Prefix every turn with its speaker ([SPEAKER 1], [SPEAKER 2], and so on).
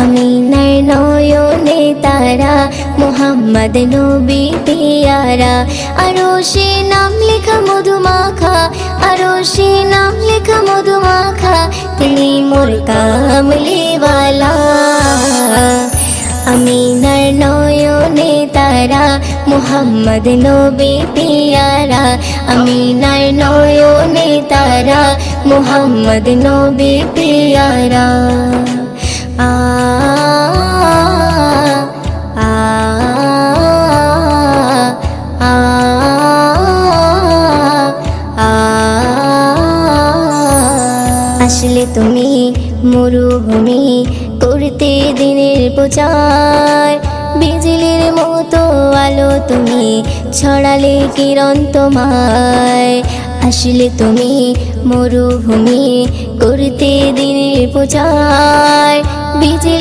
[SPEAKER 1] আমিনার নয়নে তারা, মুহাম্মদ নবী পিয়ারা। আরশে নাম লেখা মধুমাখা, আরশে নাম লেখা মধুমাখা, তিনি মোর কামলিওয়ালা। আমিনার নয়নে তারা, মুহাম্মদ নবী পিয়ারা। আমিনার নয়নে তারা, মুহাম্মদ নবী পিয়ারা। আ আ আ আ আসলে তুমি মরুভূমি করতে দিনের প্রচার, বিজলির মতো আলো তুমি ছড়ালে কিরণ তোমায়। আসলে তুমি মরুভূমি করতে দিনের প্রচার, বিজলি